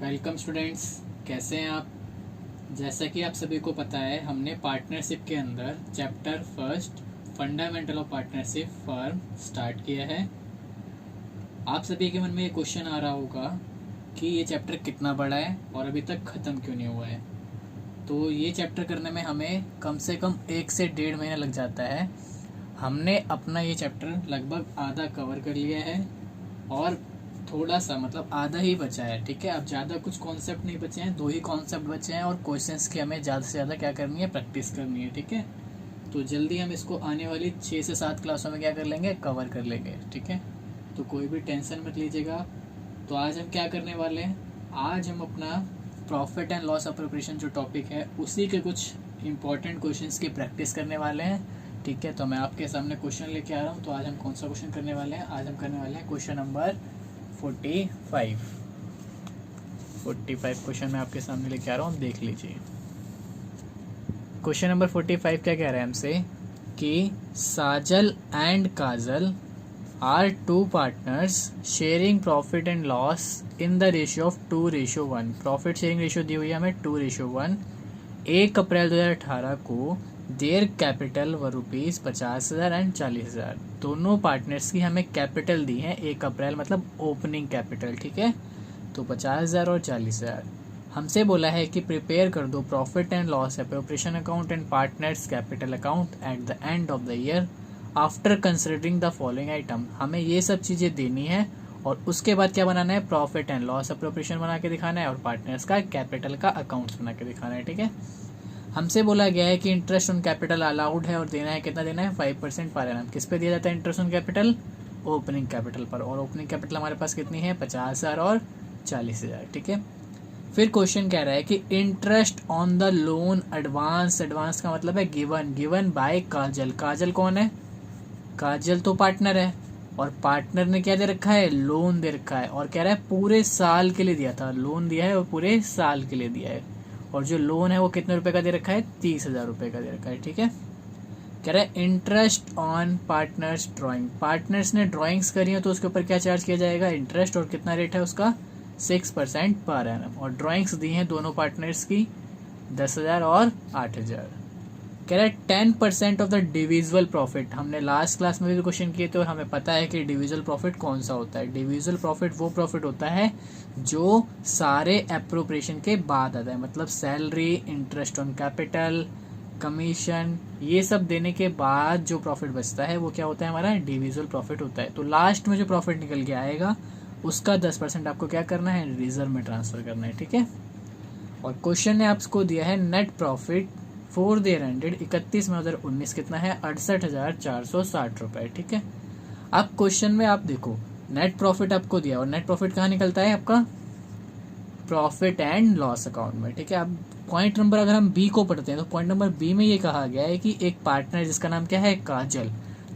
Welcome students, कैसे हैं आप। जैसा कि आप सभी को पता है, हमने पार्टनरशिप के अंदर chapter first fundamental of partnership firm start किया है। आप सभी के मन में ये क्वेश्चन आ रहा होगा कि ये चैप्टर कितना बड़ा है और अभी तक ख़त्म क्यों नहीं हुआ है। तो ये चैप्टर करने में हमें कम से कम 1 से 1.5 महीना लग जाता है। हमने अपना ये चैप्टर लगभग आधा कवर कर लिया है और थोड़ा सा मतलब आधा ही बचा है। ठीक है, अब ज़्यादा कुछ कॉन्सेप्ट नहीं बचे हैं, 2 ही कॉन्सेप्ट बचे हैं और क्वेश्चंस की हमें ज़्यादा से ज़्यादा क्या करनी है, प्रैक्टिस करनी है। ठीक है, तो जल्दी हम इसको आने वाली 6 से 7 क्लासों में क्या कर लेंगे, कवर कर लेंगे। ठीक है, तो कोई भी टेंशन मत लीजिएगा। तो आज हम क्या करने वाले हैं, आज हम अपना प्रॉफिट एंड लॉस अप्रोप्रिएशन जो टॉपिक है उसी के कुछ इंपॉर्टेंट क्वेश्चंस की प्रैक्टिस करने वाले हैं। ठीक है, तो मैं आपके सामने क्वेश्चन लेके आ रहा हूँ। तो आज हम कौन सा क्वेश्चन करने वाले हैं, आज हम करने वाले हैं क्वेश्चन नंबर 45 क्वेश्चन मैं आपके सामने लेके आ रहा हूँ, देख लीजिए। क्वेश्चन नंबर 45 क्या कह रहा है हमसे कि Sajal and Kajal are 2 partners sharing profit and loss in the ratio of 2:1। Profit sharing ratio दी हुई है हमें 2:1। 1 अप्रैल 2018 को देयर कैपिटल व ₹50,000 एंड 40,000। दोनों पार्टनर्स की हमें कैपिटल दी है 1 अप्रैल मतलब ओपनिंग कैपिटल। ठीक है, तो 50,000 और 40,000। हमसे बोला है कि प्रिपेयर कर दो profit and loss appropriation account and partners capital account at the end of the year after considering the following item. हमें ये सब चीज़ें देनी है और उसके बाद क्या बनाना है, प्रॉफिट एंड लॉस अप्रोप्रिएशन बना के दिखाना है और पार्टनर्स का कैपिटल का अकाउंट्स बना के दिखाना है। ठीक है, हमसे बोला गया है कि इंटरेस्ट ऑन कैपिटल अलाउड है और देना है, कितना देना है, 5% पर एनम। किस पे दिया जाता है interest on capital, opening capital पर। और ओपनिंग कैपिटल हमारे पास कितनी है, 50,000 और 40,000। ठीक है, फिर क्वेश्चन कह रहा है कि interest on the loan advance. Advance का मतलब है गिवन बाय काजल। काजल कौन है, काजल तो पार्टनर है और पार्टनर ने क्या दे रखा है, लोन दे रखा है और कह रहा है पूरे साल के लिए दिया था, लोन दिया है और पूरे साल के लिए दिया है। और जो लोन है वो कितने रुपए का दे रखा है, 30,000 रुपए का दे रखा है। ठीक है, कह रहा है interest on partners drawing. Partners ने ड्राइंग्स करी है तो उसके ऊपर क्या चार्ज किया जाएगा, इंटरेस्ट। और कितना रेट है उसका, 6% पर एनम। और ड्राइंग्स दी हैं दोनों पार्टनर्स की 10,000 और 8,000। कह रहा है 10% ऑफ द डिविजिबल प्रॉफिट। हमने लास्ट क्लास में भी क्वेश्चन किए थे और हमें पता है कि डिविजिबल प्रॉफिट कौन सा होता है। डिविजिबल प्रॉफिट वो प्रॉफिट होता है जो सारे एप्रोप्रिएशन के बाद आता है, मतलब salary, interest on capital, commission, ये सब देने के बाद जो प्रॉफिट बचता है वो क्या होता है, हमारा डिविजिबल प्रॉफिट होता है। तो लास्ट में जो प्रॉफिट निकल के आएगा उसका 10% आपको क्या करना है, रिजर्व में ट्रांसफर करना है। ठीक है, और क्वेश्चन ने आपको दिया है net profit for the year ended 31/2019 कितना है, 68,460 रुपए। ठीक है, अब क्वेश्चन में आप देखो नेट प्रॉफिट आपको दिया और नेट प्रॉफिट कहाँ निकलता है आपका, प्रॉफिट एंड लॉस अकाउंट में। ठीक है, अब पॉइंट नंबर अगर हम बी को पढ़ते हैं तो पॉइंट नंबर बी में ये कहा गया है कि एक पार्टनर जिसका नाम क्या है, काजल।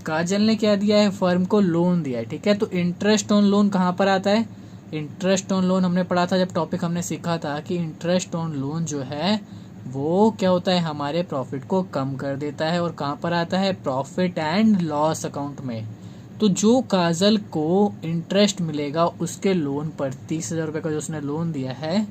काजल ने क्या दिया है, फर्म को लोन दिया है। ठीक है, तो इंटरेस्ट ऑन लोन कहाँ पर आता है, इंटरेस्ट ऑन लोन हमने पढ़ा था जब टॉपिक हमने सीखा था कि इंटरेस्ट ऑन लोन जो है वो क्या होता है, हमारे प्रॉफिट को कम कर देता है। और कहाँ पर आता है, प्रॉफिट एंड लॉस अकाउंट में। तो जो काजल को इंटरेस्ट मिलेगा उसके लोन पर, 30,000 रुपये का जो उसने लोन दिया है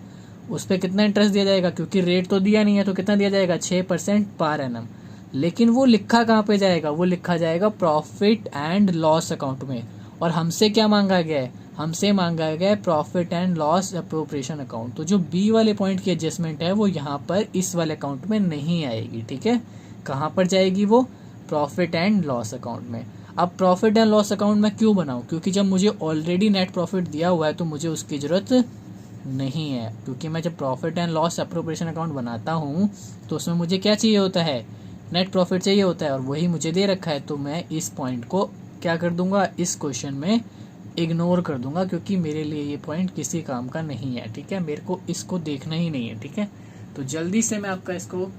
उस पर कितना इंटरेस्ट दिया जाएगा, क्योंकि रेट तो दिया नहीं है तो कितना दिया जाएगा, 6% पर एनम। लेकिन वो लिखा कहाँ पे जाएगा, वो लिखा जाएगा प्रॉफिट एंड लॉस अकाउंट में। और हमसे क्या मांगा गया है, हमसे मांगा गया है profit and loss appropriation account. तो जो बी वाले पॉइंट की एडजस्टमेंट है वो यहाँ पर इस वाले अकाउंट में नहीं आएगी। ठीक है, कहाँ पर जाएगी वो, प्रॉफिट एंड लॉस अकाउंट में। अब प्रॉफिट एंड लॉस अकाउंट में क्यों बनाऊं, क्योंकि जब मुझे ऑलरेडी नेट प्रॉफिट दिया हुआ है तो मुझे उसकी जरूरत नहीं है। क्योंकि मैं जब profit and loss appropriation account बनाता हूँ तो उसमें मुझे क्या चाहिए होता है, नेट प्रॉफिट चाहिए होता है और वही मुझे दे रखा है। तो मैं इस पॉइंट को क्या कर दूंगा, इस क्वेश्चन में इग्नोर कर दूंगा, क्योंकि मेरे लिए ये पॉइंट किसी काम का नहीं है। ठीक है, मेरे को इसको देखना ही नहीं है। ठीक है, तो जल्दी से मैं आपका इसको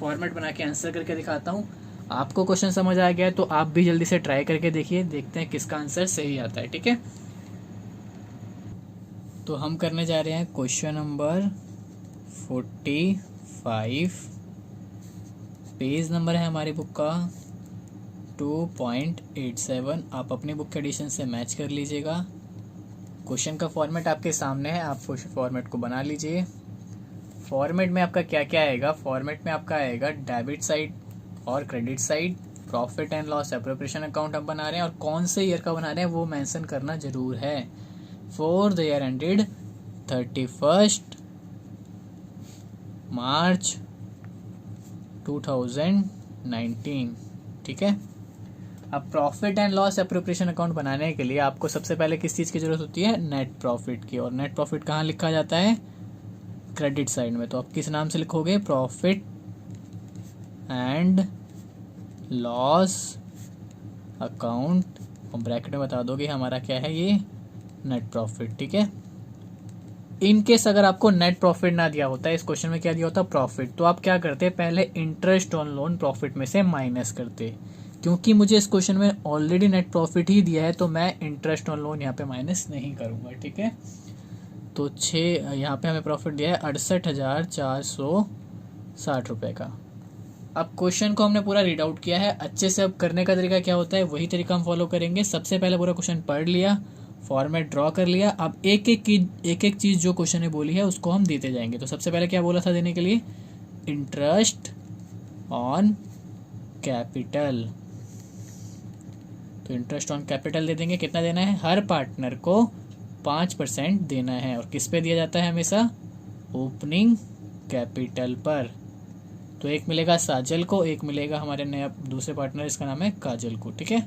फॉर्मेट बना के आंसर करके दिखाता हूँ। आपको क्वेश्चन समझ आ गया है तो आप भी जल्दी से ट्राई करके देखिए, देखते हैं किसका आंसर सही आता है। ठीक है, तो हम करने जा रहे हैं क्वेश्चन नंबर 45। पेज नंबर है हमारी बुक का 2.87। आप अपनी बुक के एडिशन से मैच कर लीजिएगा। क्वेश्चन का फॉर्मेट आपके सामने है, आप फॉर्मेट को बना लीजिए। फॉर्मेट में आपका क्या क्या आएगा, फॉर्मेट में आपका आएगा डेबिट साइड और credit side, profit and loss appropriation account हम बना रहे हैं और कौन से ईयर का बना रहे हैं वो मेंशन करना जरूर है। फॉर द ईयर एंडेड 31 मार्च 2019, ठीक है। अब profit and loss appropriation account बनाने के लिए आपको सबसे पहले किस चीज़ की जरूरत होती है, नेट प्रॉफिट की। और नेट प्रॉफिट कहाँ लिखा जाता है, क्रेडिट साइड में। तो आप किस नाम से लिखोगे, प्रॉफिट एंड लॉस अकाउंट, और ब्रैकेट में बता दोगे हमारा क्या है ये, नेट प्रॉफिट, ठीक है। इन केस अगर आपको नेट प्रॉफिट ना दिया होता है, इस क्वेश्चन में क्या दिया होता प्रॉफिट, तो आप क्या करते, पहले इंटरेस्ट ऑन लोन प्रॉफिट में से माइनस करते। क्योंकि मुझे इस क्वेश्चन में ऑलरेडी नेट प्रॉफिट ही दिया है तो मैं इंटरेस्ट ऑन लोन यहाँ पे माइनस नहीं करूँगा, ठीक है। तो 6 यहाँ पे हमें प्रॉफिट दिया है 68,460 रुपये का। अब क्वेश्चन को हमने पूरा रीड आउट किया है अच्छे से। अब करने का तरीका क्या होता है, वही तरीका हम फॉलो करेंगे। सबसे पहले पूरा क्वेश्चन पढ़ लिया, फॉर्मेट ड्रॉ कर लिया। अब एक एक चीज़ जो क्वेश्चन ने बोली है उसको हम देते जाएंगे। तो सबसे पहले क्या बोला था देने के लिए, इंटरेस्ट ऑन कैपिटल। तो इंटरेस्ट ऑन कैपिटल दे देंगे, कितना देना है, हर पार्टनर को 5% देना है। और किस पे दिया जाता है हमेशा, ओपनिंग कैपिटल पर। तो एक मिलेगा साजल को, एक मिलेगा हमारे नया दूसरे पार्टनर, इसका नाम है काजल को, ठीक है।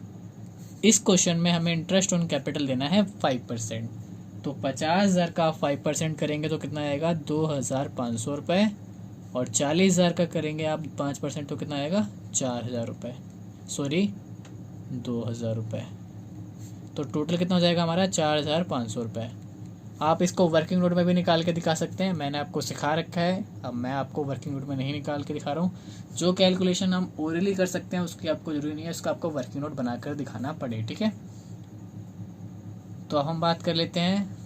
इस क्वेश्चन में हमें इंटरेस्ट ऑन कैपिटल देना है 5%। तो 50,000 का 5% करेंगे तो कितना आएगा, 2,500 रुपये। और 40,000 का करेंगे आप 5% तो कितना आएगा, 4,000 रुपये, सॉरी 2,000 रुपये। तो टोटल कितना हो जाएगा हमारा, 4,500 रुपये। आप इसको वर्किंग नोट में भी निकाल के दिखा सकते हैं, मैंने आपको सिखा रखा है। अब मैं आपको वर्किंग नोट में नहीं निकाल के दिखा रहा हूँ। जो कैलकुलेशन हम ओरली कर सकते हैं उसकी आपको जरूरी नहीं है, उसको आपको वर्किंग नोट बनाकर दिखाना पड़े, ठीक है। तो अब हम बात कर लेते हैं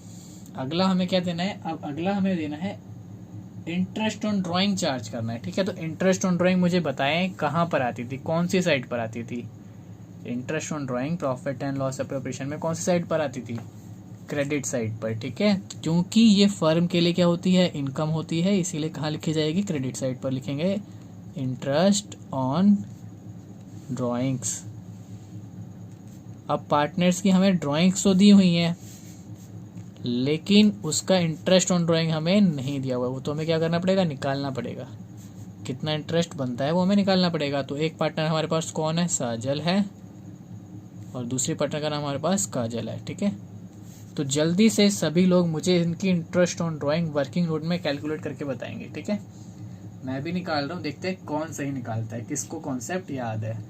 अगला हमें क्या देना है। अब अगला हमें देना है इंटरेस्ट ऑन ड्राइंग चार्ज करना है, ठीक है। तो इंटरेस्ट ऑन ड्राइंग मुझे बताएं कहाँ पर आती थी, कौन सी साइड पर आती थी। Interest on drawing profit and loss appropriation में कौन सी साइड पर आती थी, क्रेडिट साइड पर, ठीक है। क्योंकि ये फर्म के लिए क्या होती है, इनकम होती है, इसीलिए कहाँ लिखी जाएगी, क्रेडिट साइड पर लिखेंगे इंटरेस्ट ऑन ड्राइंग्स। अब पार्टनर्स की हमें ड्राइंग्स तो दी हुई हैं लेकिन उसका इंटरेस्ट ऑन ड्राइंग हमें नहीं दिया हुआ, वो तो हमें क्या करना पड़ेगा, निकालना पड़ेगा। कितना इंटरेस्ट बनता है वो हमें निकालना पड़ेगा। तो एक पार्टनर हमारे पास कौन है, साजल है, और दूसरी पार्टनर का नाम हमारे पास काजल है, ठीक है। तो जल्दी से सभी लोग मुझे इनकी interest on drawing working note में कैलकुलेट करके बताएंगे, ठीक है। मैं भी निकाल रहा हूँ, देखते हैं कौन सही निकालता है, किसको कॉन्सेप्ट याद है।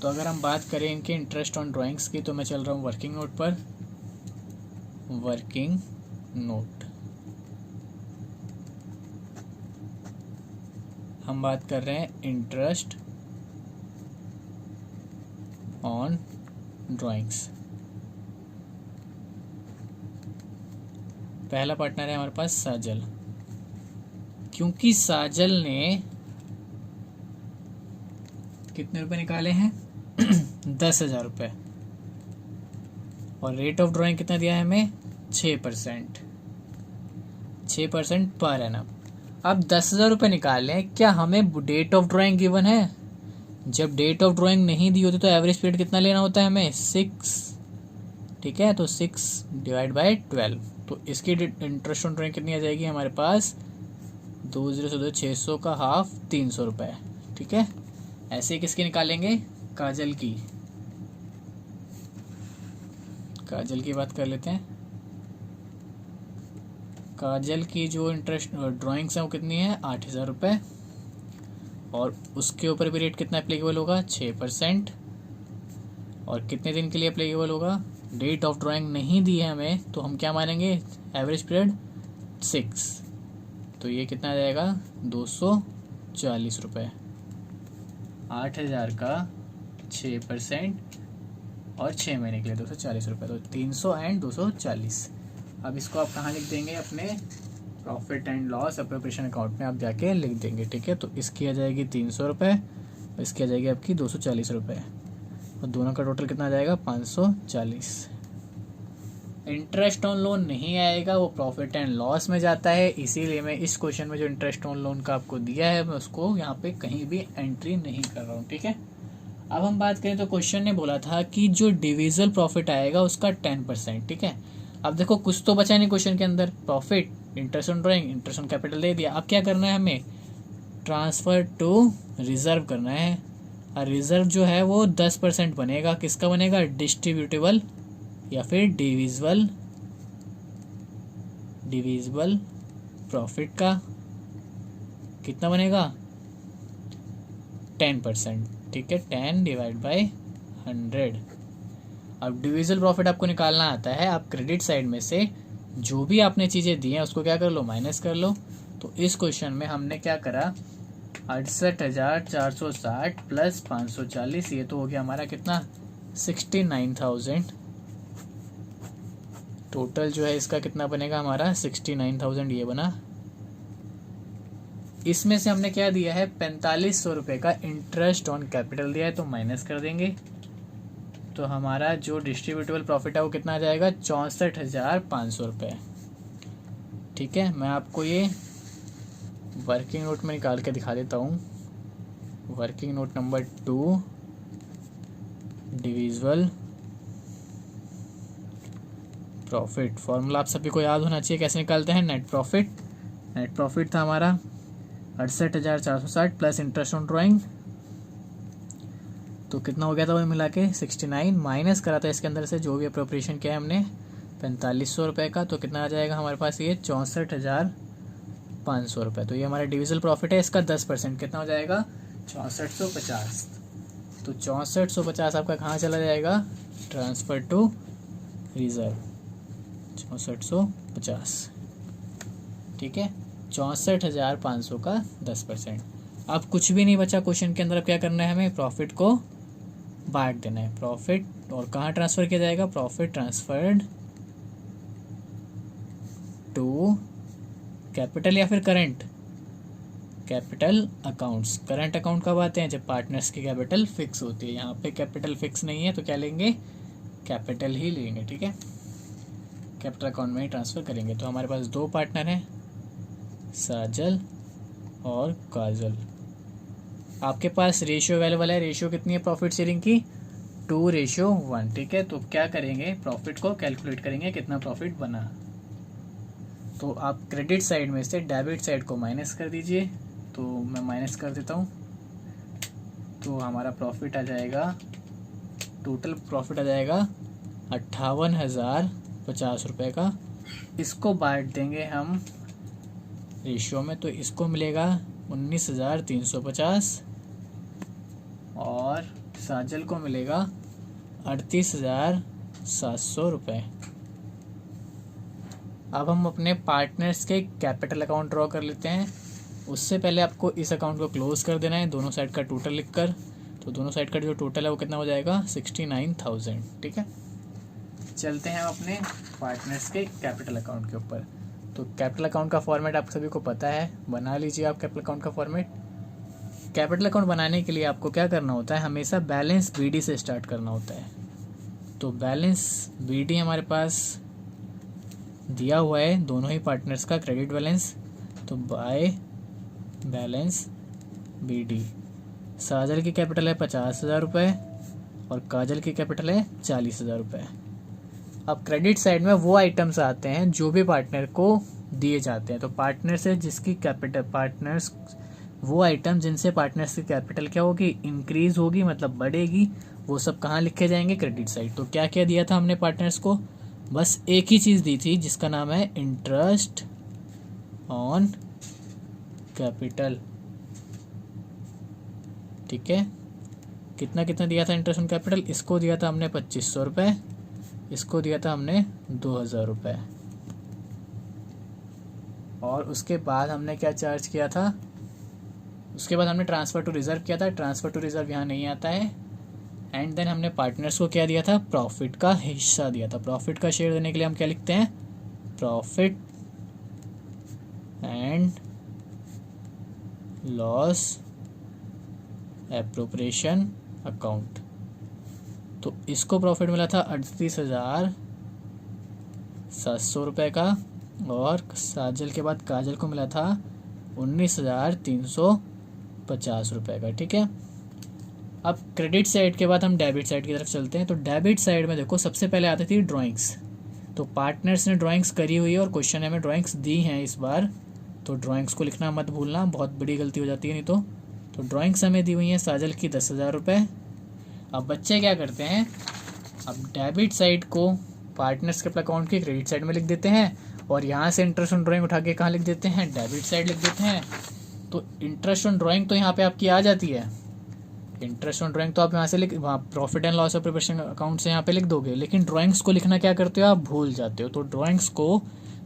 तो अगर हम बात करें इनके इंटरेस्ट ऑन ड्राइंग्स की, तो मैं चल रहा हूँ वर्किंग नोट पर, वर्किंग नोट। हम बात कर रहे हैं इंटरेस्ट ऑन ड्राइंग्स। पहला पार्टनर है हमारे पास साजल। क्योंकि साजल ने कितने रुपए निकाले हैं 10,000 रुपये, और रेट ऑफ ड्राइंग कितना दिया है हमें, 6%, 6% पर एनम। अब 10,000 रुपये निकाल लें, क्या हमें डेट ऑफ ड्राइंग गिवन है। जब डेट ऑफ ड्राइंग नहीं दी होती तो एवरेज पीरियड कितना लेना होता है हमें, 6, ठीक है। तो 6 डिवाइड बाई 12, तो इसकी इंटरेस्ट ऑन ड्राइंग कितनी आ जाएगी हमारे पास, 600 का हाफ 300 रुपये, ठीक है। ऐसे ही किसकी निकालेंगे, काजल की। काजल की बात कर लेते हैं। काजल की जो इंटरेस्ट ड्राइंग्स है वो कितनी है, 8,000 रुपये, और उसके ऊपर भी रेट कितना एप्लीकेबल होगा, 6%, और कितने दिन के लिए एप्लीकेबल होगा, डेट ऑफ ड्राइंग नहीं दी है हमें तो हम क्या मानेंगे, एवरेज पीरियड 6, तो ये कितना आ जाएगा, 240 रुपये। 8,000 का 6% और 6 महीने के लिए 240 रुपये, तो 300 एंड 240। अब इसको आप कहाँ लिख देंगे, अपने profit and loss appropriation account में आप जाके लिख देंगे, ठीक है। तो इसकी आ जाएगी 300 रुपये, और इसकी आ जाएगी आपकी 240 रुपये, और दोनों का टोटल कितना आ जाएगा, 540। इंटरेस्ट ऑन लोन नहीं आएगा, वो प्रॉफिट एंड लॉस में जाता है। इसीलिए मैं इस क्वेश्चन में जो इंटरेस्ट ऑन लोन का आपको दिया है मैं उसको यहाँ पे कहीं भी एंट्री नहीं कर रहा हूँ, ठीक है। अब हम बात करें तो क्वेश्चन ने बोला था कि जो डिविजिबल प्रॉफिट आएगा उसका 10%, ठीक है। अब देखो कुछ तो बचा नहीं क्वेश्चन के अंदर, profit, interest on drawing, interest on capital दे दिया। अब क्या करना है हमें, ट्रांसफर टू रिजर्व करना है। और रिजर्व जो है वो 10% बनेगा, किसका बनेगा, डिस्ट्रीब्यूटेबल या फिर डिविजिबल प्रॉफिट का। कितना बनेगा, 10%, ठीक है, 10 डिवाइड बाय 100। अब डिविजिबल प्रॉफिट आपको निकालना आता है, आप क्रेडिट साइड में से जो भी आपने चीज़ें दी हैं उसको क्या कर लो, माइनस कर लो। तो इस क्वेश्चन में हमने क्या करा, 68,460 प्लस 540, ये तो हो गया हमारा कितना, 69,000। टोटल जो है इसका कितना बनेगा हमारा, 69,000 ये बना। इसमें से हमने क्या दिया है, 4500 रुपये का इंटरेस्ट ऑन कैपिटल दिया है, तो माइनस कर देंगे। तो हमारा जो डिस्ट्रीब्यूटेबल प्रॉफिट है वो कितना आ जाएगा, 64,500 रुपये, ठीक है। मैं आपको ये वर्किंग नोट में निकाल के दिखा देता हूँ। Working note number 2, divisible profit, formula आप सभी को याद होना चाहिए कैसे निकालते हैं, नेट प्रॉफिट। नेट प्रॉफिट था हमारा 68,460 प्लस इंटरेस्ट ऑन ड्राइंग, तो कितना हो गया था वो मिला के 69, माइनस करा था इसके अंदर से जो भी अप्रोप्रिएशन किया है हमने 4500 रुपये का, तो कितना आ जाएगा हमारे पास ये 64,500 रुपये। तो ये हमारा डिविजिबल प्रॉफिट है, इसका 10% कितना हो जाएगा, 6450। तो 6450 आपका कहाँ चला जाएगा, ट्रांसफर टू रिजर्व, 6450, ठीक है। 64,500 का 10%। अब कुछ भी नहीं बचा क्वेश्चन के अंदर, अब क्या करना है हमें, प्रॉफिट को बांट देना है। प्रॉफिट और कहाँ ट्रांसफर किया जाएगा, प्रॉफिट ट्रांसफर्ड टू कैपिटल या फिर current, capital accounts. Current account कब आते हैं, जब पार्टनर्स की कैपिटल फिक्स होती है। यहाँ पे कैपिटल फिक्स नहीं है तो क्या लेंगे, कैपिटल ही लेंगे, ठीक है, कैपिटल अकाउंट में ही ट्रांसफर करेंगे। तो हमारे पास 2 पार्टनर हैं, साजल और काजल। आपके पास रेशियो अवेलेबल है, रेशियो कितनी है प्रॉफिट शेयरिंग की, 2:1, ठीक है। तो क्या करेंगे, प्रॉफिट को कैलकुलेट करेंगे कितना प्रॉफिट बना। तो आप क्रेडिट साइड में से डेबिट साइड को माइनस कर दीजिए, तो मैं माइनस कर देता हूँ। तो हमारा प्रॉफिट आ जाएगा, टोटल प्रॉफिट आ जाएगा 58,050 रुपये का। इसको बांट देंगे हम रेशियो में, तो इसको मिलेगा 19,350 और साजल को मिलेगा 38,700 रुपये। अब हम अपने पार्टनर्स के कैपिटल अकाउंट ड्रॉ कर लेते हैं। उससे पहले आपको इस अकाउंट को क्लोज कर देना है दोनों साइड का टोटल लिखकर। तो दोनों साइड का जो टोटल है वो कितना हो जाएगा, 69,000, ठीक है। चलते हैं अपने पार्टनर्स के कैपिटल अकाउंट के ऊपर। तो कैपिटल अकाउंट का फॉर्मेट आप सभी को पता है, बना लीजिए आप कैपिटल अकाउंट का फॉर्मेट। कैपिटल अकाउंट बनाने के लिए आपको क्या करना होता है, हमेशा बैलेंस बीडी से स्टार्ट करना होता है। तो बैलेंस बीडी हमारे पास दिया हुआ है दोनों ही पार्टनर्स का क्रेडिट बैलेंस, तो बाय बैलेंस बीडी। साजल की कैपिटल है 50,000 रुपये और काजल की कैपिटल है 40,000 रुपये। अब क्रेडिट साइड में वो आइटम्स आते हैं जो भी पार्टनर को दिए जाते हैं। तो पार्टनर से जिसकी कैपिटल, पार्टनर्स वो आइटम जिनसे पार्टनर्स की कैपिटल क्या होगी, इंक्रीज होगी, मतलब बढ़ेगी, वो सब कहाँ लिखे जाएंगे, क्रेडिट साइड। तो क्या क्या दिया था हमने पार्टनर्स को, बस एक ही चीज़ दी थी जिसका नाम है इंटरेस्ट ऑन कैपिटल, ठीक है। कितना कितना दिया था इंटरेस्ट ऑन कैपिटल, इसको दिया था हमने 2500 रुपये, इसको दिया था हमने 2,000 रुपये। और उसके बाद हमने क्या चार्ज किया था, उसके बाद हमने ट्रांसफ़र टू रिजर्व किया था। ट्रांसफ़र टू रिजर्व यहाँ नहीं आता है। एंड देन हमने पार्टनर्स को क्या दिया था, प्रॉफिट का हिस्सा दिया था। प्रॉफिट का शेयर देने के लिए हम क्या लिखते हैं, profit and loss appropriation account. तो इसको प्रॉफिट मिला था 38,000 700 रुपये का, और साजल के बाद काजल को मिला था 19,350 रुपये का। ठीक है, अब क्रेडिट साइड के बाद हम डेबिट साइड की तरफ चलते हैं। तो डेबिट साइड में देखो सबसे पहले आती थी ड्राइंग्स। तो पार्टनर्स ने ड्राइंग्स करी हुई है और क्वेश्चन हमें ड्राइंग्स दी हैं इस बार, तो ड्राइंग्स को लिखना मत भूलना, बहुत बड़ी गलती हो जाती है नहीं तो। ड्राइंग्स हमें दी हुई हैं साजल की 10,000 रुपये। अब बच्चे क्या करते हैं, अब डेबिट साइड को पार्टनर्स के अकाउंट की क्रेडिट साइड में लिख देते हैं, और यहाँ से इंटरेस्ट ऑन ड्राइंग उठा के कहाँ लिख देते हैं, डेबिट साइड लिख देते हैं। तो इंटरेस्ट ऑन ड्राइंग तो यहाँ पे आपकी आ जाती है, इंटरेस्ट ऑन ड्राइंग तो आप यहाँ से वहाँ profit and loss of preparation account से यहाँ पे लिख दोगे, लेकिन ड्राइंग्स को लिखना क्या करते हो आप, भूल जाते हो। तो ड्राइंग्स को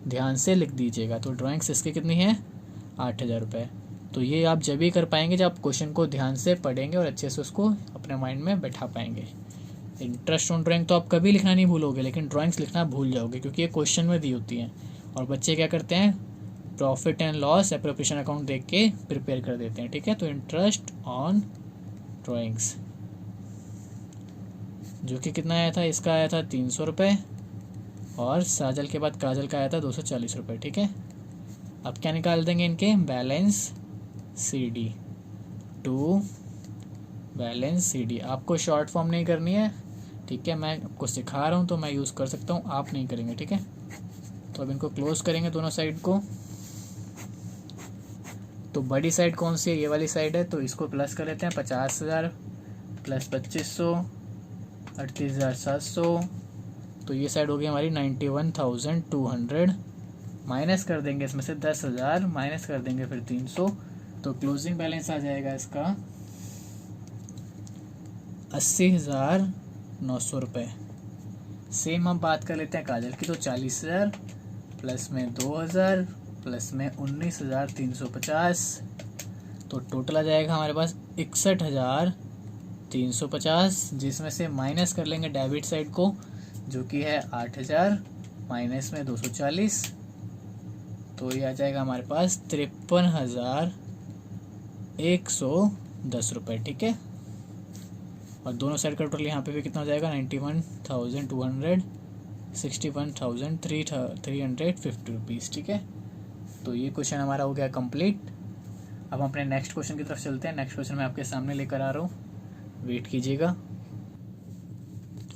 ध्यान से लिख दीजिएगा। तो ड्राइंग्स इसकी कितनी है, 8,000 रुपये। तो ये आप जब भी कर पाएंगे जब आप क्वेश्चन को ध्यान से पढ़ेंगे और अच्छे से उसको अपने माइंड में बैठा पाएंगे। इंटरेस्ट ऑन ड्राइंग तो आप कभी लिखना नहीं भूलोगे, लेकिन ड्राइंग्स लिखना भूल जाओगे, क्योंकि ये क्वेश्चन में दी होती हैं। और बच्चे क्या करते हैं, profit and loss appropriation account देख के प्रिपेयर कर देते हैं। ठीक है, तो इंटरेस्ट ऑन ड्राइंग्स जो कि कितना आया था, इसका आया था 300 रुपये, और साजल के बाद काजल का आया था 240 रुपये। ठीक है, अब क्या निकाल देंगे इनके, balance CD to balance CD। आपको शॉर्ट फॉर्म नहीं करनी है, ठीक है, मैं आपको सिखा रहा हूँ तो मैं यूज़ कर सकता हूँ, आप नहीं करेंगे। ठीक है, तो अब इनको क्लोज करेंगे दोनों साइड को। तो बड़ी साइड कौन सी है, ये वाली साइड है, तो इसको प्लस कर लेते हैं, 50,000 प्लस 2,500 38,700। तो ये साइड हो गई हमारी 91,200। माइनस कर देंगे इसमें से 10,000, माइनस कर देंगे फिर 300, तो क्लोजिंग बैलेंस आ जाएगा इसका 80,900 रुपये। सेम हम बात कर लेते हैं काजल की, तो 40,000 प्लस में 2,000 प्लस में 19,350, तो टोटल आ जाएगा हमारे पास 61,350, जिसमें से माइनस कर लेंगे डेबिट साइड को जो कि है 8,000 माइनस में 240, तो ये आ जाएगा हमारे पास 53,110 रुपये। ठीक है, और दोनों साइड का टोटल यहाँ पे भी कितना हो जाएगा, 91,200 61,350 रुपीज़। ठीक है, तो ये क्वेश्चन हमारा हो गया कंप्लीट। अब हम अपने नेक्स्ट क्वेश्चन की तरफ चलते हैं। नेक्स्ट क्वेश्चन मैं आपके सामने लेकर आ रहा हूँ, वेट कीजिएगा।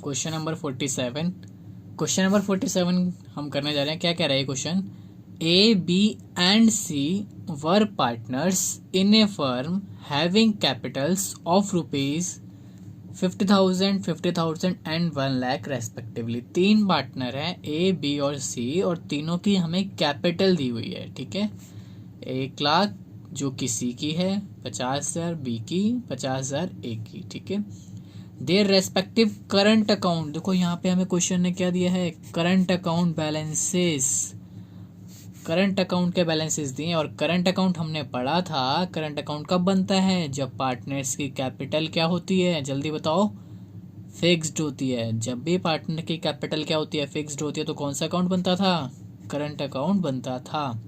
Question number 47। क्वेश्चन नंबर 47 हम करने जा रहे हैं। क्या कह रहा है question, A, B and C were partners in a firm having capitals of rupees 50,000, 50,000 and 1 lakh respectively। तीन पार्टनर हैं A, B और C, और तीनों की हमें कैपिटल दी हुई है। ठीक है, 1,00,000 जो कि C की है, 50,000 B की, 50,000 A की। ठीक है, देयर रेस्पेक्टिव करंट अकाउंट, देखो यहाँ पे हमें क्वेश्चन ने क्या दिया है, current account balances, current account के बैलेंसेस दिए। और करंट अकाउंट हमने पढ़ा था, करंट अकाउंट कब बनता है, जब पार्टनर्स की कैपिटल क्या होती है, जल्दी बताओ, फिक्स्ड होती है। जब भी पार्टनर की कैपिटल क्या होती है, फिक्स्ड होती है, तो कौन सा अकाउंट बनता था, करंट अकाउंट बनता था।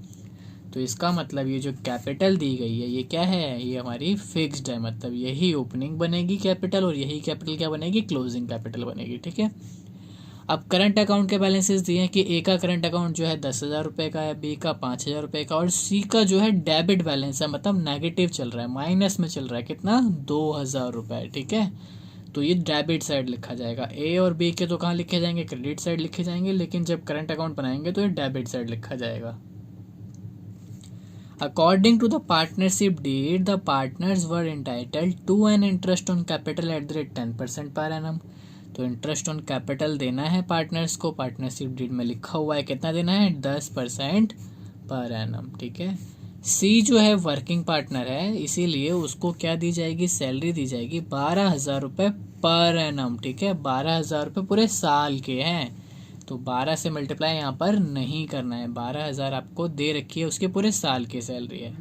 तो इसका मतलब ये जो कैपिटल दी गई है ये क्या है, ये हमारी फिक्स्ड है, मतलब यही ओपनिंग बनेगी कैपिटल और यही कैपिटल क्या बनेगी, क्लोजिंग कैपिटल बनेगी। ठीक है, अब करंट अकाउंट के बैलेंसेस दिए हैं कि ए का करंट अकाउंट जो है 10,000 रुपये का है, बी का 5,000 रुपये का, और सी का जो है डेबिट बैलेंस है, मतलब नेगेटिव चल रहा है, माइनस में चल रहा है, कितना, 2,000 रुपये। ठीक है, तो ये डेबिट साइड लिखा जाएगा। ए और बी के तो कहाँ लिखे जाएंगे, क्रेडिट साइड लिखे जाएंगे, लेकिन जब करंट अकाउंट बनाएंगे तो ये डेबिट साइड लिखा जाएगा। According to the partnership deed, the partners were entitled to an interest on capital at the rate 10% per annum। तो इंटरेस्ट ऑन कैपिटल देना है पार्टनर्स को, पार्टनरशिप डीड में लिखा हुआ है कितना देना है, 10% पर एनम। ठीक है, सी जो है वर्किंग पार्टनर है, इसीलिए उसको क्या दी जाएगी, सैलरी दी जाएगी 12,000 रुपये पर एनम। ठीक है, 12,000 रुपये पूरे साल के हैं, तो 12 से मल्टीप्लाई यहाँ पर नहीं करना है, 12,000 आपको दे रखी है, उसके पूरे साल की सैलरी है।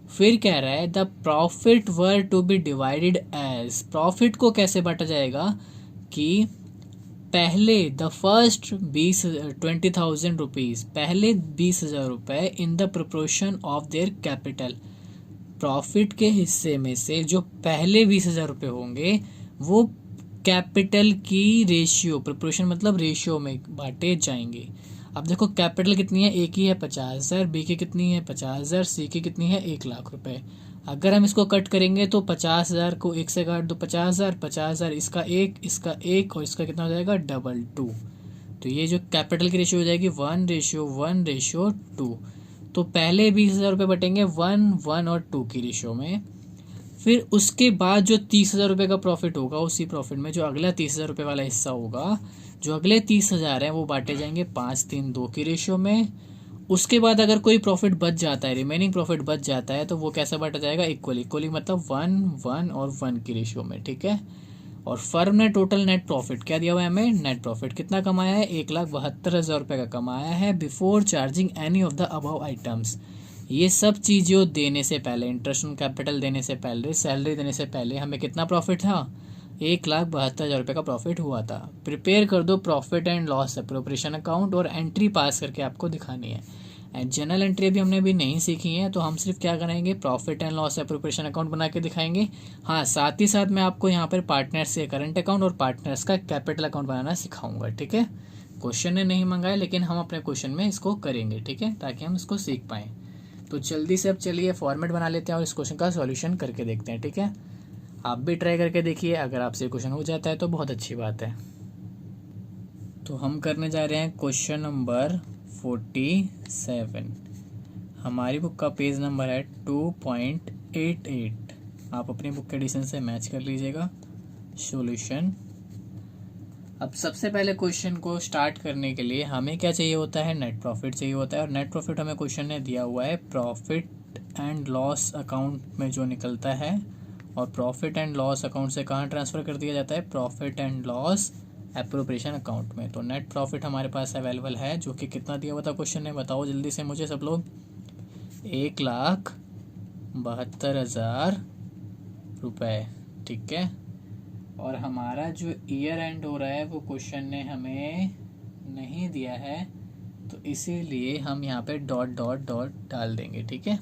फिर कह रहा है the profit were to be divided as, profit को कैसे बांटा जाएगा कि पहले द फर्स्ट 20,000 रुपीज़, पहले 20,000 रुपये in the proportion of their capital, profit के हिस्से में से जो पहले 20,000 रुपये होंगे वो कैपिटल की रेशियो, प्रोपोर्शन मतलब रेशियो में बांटे जाएंगे। अब देखो कैपिटल कितनी है, एक ही है 50,000, बी की कितनी है 50,000, सी की कितनी है 1 लाख रुपए। अगर हम इसको कट करेंगे तो 50,000 को एक से काट दो 50,000, 50,000 इसका एक और इसका कितना हो जाएगा डबल 2। तो ये जो कैपिटल की रेशियो हो जाएगी 1:1:2। तो पहले 20,000 रुपये बटेंगे 1, 1 और 2 की रेशियो में। फिर उसके बाद जो 30,000 रुपये का प्रॉफिट होगा, उसी प्रॉफिट में जो अगला 30,000 रुपये वाला हिस्सा होगा, जो अगले 30,000 है वो बांटे जाएंगे 5, 3, 2 की रेशियो में। उसके बाद अगर कोई प्रॉफिट बच जाता है, रिमेनिंग प्रॉफिट बच जाता है, तो वो कैसे बांटा जाएगा, इक्वली मतलब 1, 1 और 1 की रेशियो में, ठीक है। और फर्म ने टोटल नेट प्रॉफिट क्या दिया हुआ है हमें, नेट प्रॉफिट कितना कमाया है 1,72,000 रुपये का कमाया है before charging any of the above items. ये सब चीज़ों देने से पहले, इंटरेस्ट ऑन कैपिटल देने से पहले, सैलरी देने से पहले हमें कितना प्रॉफिट था, 1,72,000 रुपये का प्रॉफिट हुआ था। प्रिपेयर कर दो profit and loss appropriation account और एंट्री पास करके आपको दिखानी है। एंड जनरल एंट्री भी हमने अभी नहीं सीखी है, तो हम सिर्फ क्या करेंगे, profit and loss appropriation account बना के दिखाएंगे। हाँ, साथ ही साथ मैं आपको यहाँ पर पार्टनर्स से करंट अकाउंट और पार्टनर्स का कैपिटल अकाउंट बनाना सिखाऊंगा, ठीक है। क्वेश्चन ने नहीं मंगाया, लेकिन हम अपने क्वेश्चन में इसको करेंगे, ठीक है, ताकि हम इसको सीख पाएँ। तो जल्दी से अब चलिए फॉर्मेट बना लेते हैं और इस क्वेश्चन का सॉल्यूशन करके देखते हैं, ठीक है। आप भी ट्राई करके देखिए, अगर आपसे क्वेश्चन हो जाता है तो बहुत अच्छी बात है। तो हम करने जा रहे हैं क्वेश्चन नंबर 47। हमारी बुक का पेज नंबर है 2.88। आप अपनी बुक के एडिशन से मैच कर लीजिएगा। सॉल्यूशन। अब सबसे पहले क्वेश्चन को स्टार्ट करने के लिए हमें क्या चाहिए होता है, नेट प्रॉफिट चाहिए होता है। और नेट प्रॉफिट हमें क्वेश्चन ने दिया हुआ है प्रॉफिट एंड लॉस अकाउंट में जो निकलता है, और प्रॉफिट एंड लॉस अकाउंट से कहाँ ट्रांसफ़र कर दिया जाता है, profit and loss appropriation account में। तो नेट प्रॉफिट हमारे पास अवेलेबल है, जो कि कितना दिया हुआ था क्वेश्चन ने, बताओ जल्दी से मुझे सब लोग, 1,72,000 रुपये, ठीक है। और हमारा जो ईयर एंड हो रहा है वो क्वेश्चन ने हमें नहीं दिया है, तो इसीलिए हम यहाँ पे डॉट डॉट डॉट डाल देंगे, ठीक है।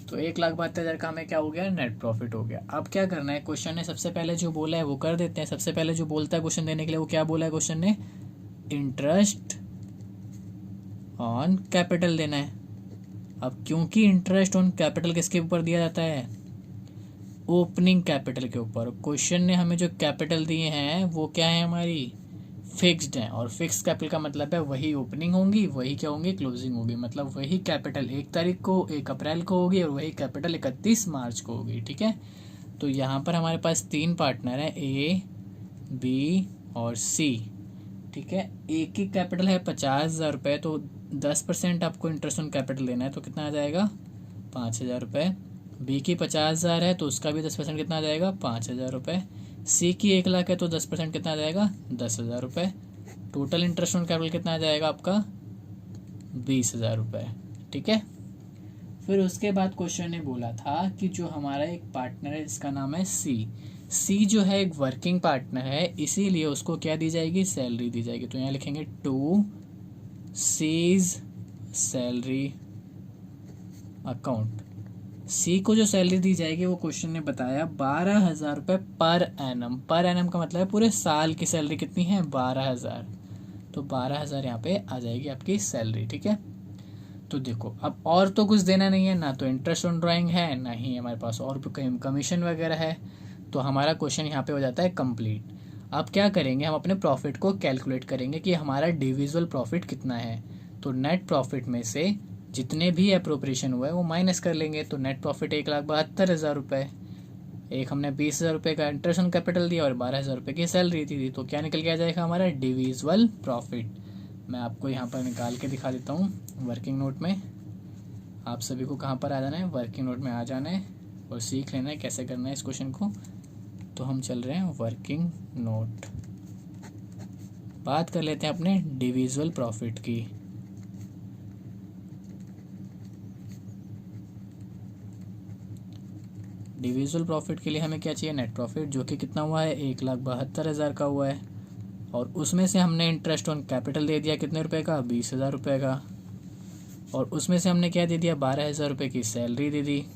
तो 1,72,000 का हमें क्या हो गया, नेट प्रॉफिट हो गया। अब क्या करना है, क्वेश्चन ने सबसे पहले जो बोला है वो कर देते हैं। सबसे पहले जो बोलता है क्वेश्चन देने के लिए, वो क्या बोला है क्वेश्चन ने, इंटरेस्ट ऑन कैपिटल देना है। अब क्योंकि इंटरेस्ट ऑन कैपिटल किसके ऊपर दिया जाता है, ओपनिंग कैपिटल के ऊपर। क्वेश्चन ने हमें जो कैपिटल दिए हैं वो क्या है, हमारी फिक्स्ड है। और फिक्स कैपिटल का मतलब है वही ओपनिंग होंगी, वही क्या होंगी, क्लोजिंग होगी। मतलब वही कैपिटल 1 तारीख को, 1 अप्रैल को होगी, और वही कैपिटल 31 मार्च को होगी, ठीक है। तो यहाँ पर हमारे पास 3 पार्टनर हैं, ए, बी और सी, ठीक है। ए की कैपिटल है 50,000 रुपये, तो 10% आपको इंटरेस्ट ऑन कैपिटल देना है, तो कितना आ जाएगा 5,000 रुपये। बी की 50,000 है, तो उसका भी 10% कितना आ जाएगा 5,000 रुपये। सी की 1,00,000 है, तो 10% कितना आ जाएगा 10,000 रुपये। टोटल इंटरेस्ट ऑन कैपिटल कितना आ जाएगा आपका 20,000 रुपये, ठीक है। फिर उसके बाद क्वेश्चन ने बोला था कि जो हमारा एक पार्टनर है जिसका नाम है सी जो है एक वर्किंग पार्टनर है, इसीलिए उसको क्या दी जाएगी, सैलरी दी जाएगी। तो यहाँ लिखेंगे टू सीज सैलरी अकाउंट। सी को जो सैलरी दी जाएगी वो क्वेश्चन ने बताया 12,000 रुपये पर एनम। पर एनम का मतलब है पूरे साल की सैलरी कितनी है 12,000। तो 12,000 यहाँ पे आ जाएगी आपकी सैलरी, ठीक है। तो देखो अब और तो कुछ देना नहीं है, ना तो इंटरेस्ट ऑन ड्राइंग है, ना ही हमारे पास और भी कमीशन वगैरह है। तो हमारा क्वेश्चन यहाँ पे हो जाता है कंप्लीट। अब क्या करेंगे, हम अपने प्रॉफिट को कैलकुलेट करेंगे कि हमारा डिविजिबल प्रॉफिट कितना है। तो नेट प्रॉफिट में से जितने भी अप्रोप्रिएशन हुआ है वो माइनस कर लेंगे। तो नेट प्रॉफिट 1,72,000 रुपये, एक हमने 20,000 रुपये का इंटरेस्ट ऑन कैपिटल दिया और 12,000 रुपये की सैलरी दी थी, तो क्या निकल के आ जाएगा हमारा डिविजिबल प्रॉफिट। मैं आपको यहाँ पर निकाल के दिखा देता हूँ वर्किंग नोट में। आप सभी को कहाँ पर आ जाना है, वर्किंग नोट में आ जाना है और सीख लेना है कैसे करना है इस क्वेश्चन को। तो हम चल रहे हैं वर्किंग नोट, बात कर लेते हैं अपने डिविजिबल प्रॉफिट की। डिविजिबल प्रॉफिट के लिए हमें क्या चाहिए, नेट प्रॉफिट, जो कि कितना हुआ है 1,72,000 का हुआ है। और उसमें से हमने इंटरेस्ट ऑन कैपिटल दे दिया कितने रुपए का, 20,000 रुपये का। और उसमें से हमने क्या दे दिया, 12,000 रुपये की सैलरी दे दी।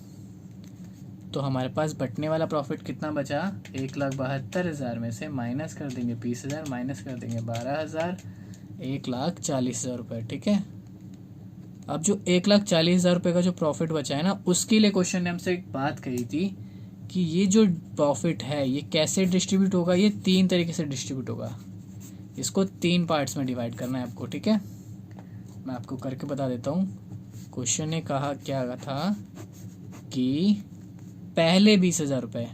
तो हमारे पास बटने वाला प्रॉफिट कितना बचा, 1,72,000 में से माइनस कर देंगे 20,000, माइनस कर देंगे 12,000, 1,40,000 रुपये, ठीक है। अब जो 1,40,000 रुपये का जो प्रॉफिट बचा है ना, उसके लिए क्वेश्चन ने हमसे एक बात कही थी कि ये जो प्रॉफिट है ये कैसे डिस्ट्रीब्यूट होगा। ये 3 तरीके से डिस्ट्रीब्यूट होगा। इसको 3 पार्ट्स में डिवाइड करना है आपको, ठीक है। मैं आपको करके बता देता हूँ। क्वेश्चन ने कहा क्या था कि पहले 20,000 रुपये,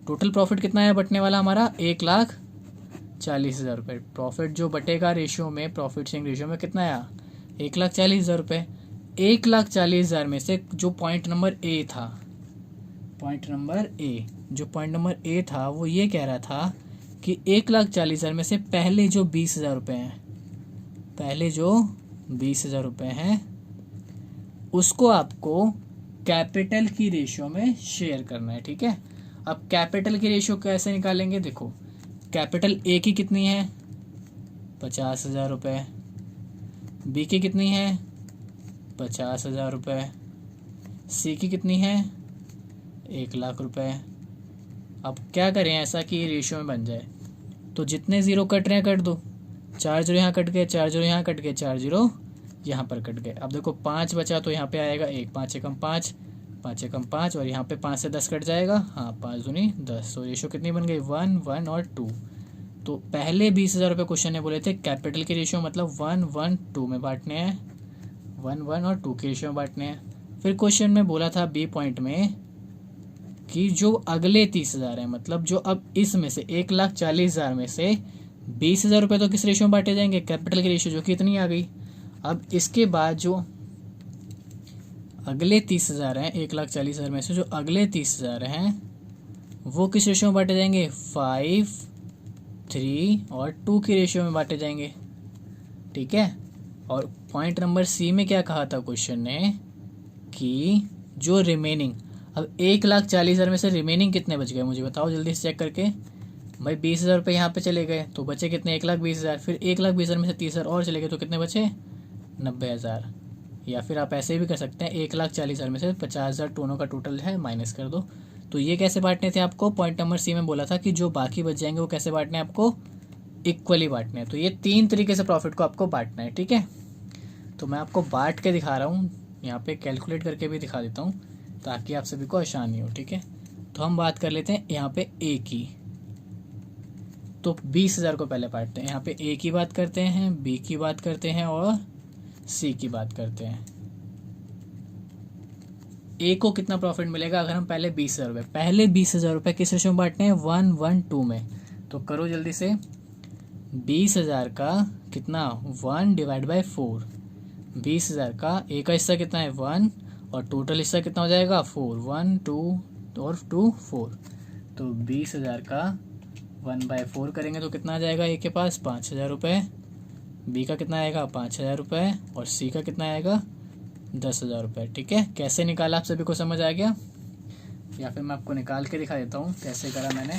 टोटल प्रॉफिट कितना है बटने वाला हमारा 1,40,000 रुपये। प्रॉफिट जो बटेगा रेशियो में, प्रॉफिट शेयरिंग रेशियो में कितना आया 1,40,000 रुपये। 1,40,000 में से जो पॉइंट नंबर ए था, पॉइंट नंबर ए था वो ये कह रहा था कि 1,40,000 में से पहले जो 20,000 रुपये हैं, पहले जो 20,000 रुपये हैं उसको आपको कैपिटल की रेशियो में शेयर करना है, ठीक है। अब कैपिटल की रेशियो कैसे निकालेंगे, देखो कैपिटल ए की कितनी है 50,000 रुपये, बी की कितनी है 50,000 रुपये, सी की कितनी है 1,00,000 रुपये। अब क्या करें ऐसा कि ये रेशियो में बन जाए, तो जितने ज़ीरो कट रहे हैं कट दो, 4 जीरो यहाँ कट गए, 4 जीरो यहाँ कट गए, 4 जीरो यहाँ पर कट गए। अब देखो 5 बचा तो यहाँ पे आएगा 1, 5 एकम 5, 5 एकम 5 और यहाँ पे 5 से 10 कट जाएगा, हाँ 5 दूनी 10। तो रेशियो कितनी बन गई 1, 1 और 2। तो पहले 20,000 रुपये क्वेश्चन ने बोले थे कैपिटल की रेशियो मतलब 1, 1, 2 में बांटने हैं, 1, 1 और 2 के रेशियो में बांटने हैं। फिर क्वेश्चन में बोला था बी पॉइंट में कि जो अगले 30,000 है, मतलब जो अब इसमें से 1,40,000 में से 20,000 रुपये तो किस रेशियो में बांटे जाएंगे, कैपिटल की रेशियो, जो कि इतनी आ गई। अब इसके बाद जो अगले 30,000 हैं, 1,40,000 में से जो अगले 30,000 हैं वो किस रेशियो में बांटे जाएंगे, 5, 3 और 2 की रेशियो में बांटे जाएंगे, ठीक है। और पॉइंट नंबर सी में क्या कहा था क्वेश्चन ने कि जो रिमेनिंग, अब 1,40,000 में से रिमेनिंग कितने बच गए मुझे बताओ जल्दी से चेक करके। भाई 20,000 रुपये यहाँ पे चले गए तो बचे कितने 1,20,000, फिर 1,20,000 में से 30,000 और चले गए तो कितने बचे 90,000। या फिर आप ऐसे भी कर सकते हैं 1,40,000 में से 50,000 दोनों का टोटल है माइनस कर दो। तो ये कैसे बांटने थे आपको, पॉइंट नंबर सी में बोला था कि जो बाकी बच जाएंगे वो कैसे बांटने हैं आपको, इक्वली बांटने हैं। तो ये 3 तरीके से प्रॉफिट को आपको बांटना है, ठीक है। तो मैं आपको बांट के दिखा रहा हूँ, यहाँ पे कैलकुलेट करके भी दिखा देता हूँ ताकि आप सभी को आसानी हो, ठीक है। तो हम बात कर लेते हैं यहाँ पे ए की, तो 20,000 को पहले बांटते हैं। यहाँ पे ए की बात करते हैं, बी की बात करते हैं और सी की बात करते हैं। ए को कितना प्रॉफिट मिलेगा अगर हम पहले 20,000 रुपये, पहले 20,000 रुपये किस रेशियो में बांटने हैं 1, 1, 2 में। तो करो जल्दी से, 20,000 का कितना 1 डिवाइड बाई 4, 20,000 का ए का हिस्सा कितना है 1 और टोटल हिस्सा कितना हो जाएगा 4, 1, 2 और 2 4। तो 20,000 का 1/4 करेंगे तो कितना आ जाएगा ए के पास 5,000 रुपये, बी का कितना आएगा 5,000 रुपये और सी का कितना आएगा 10,000 रुपये, ठीक है। कैसे निकाला आप सभी को समझ आ गया, या फिर मैं आपको निकाल के दिखा देता हूँ कैसे करा मैंने।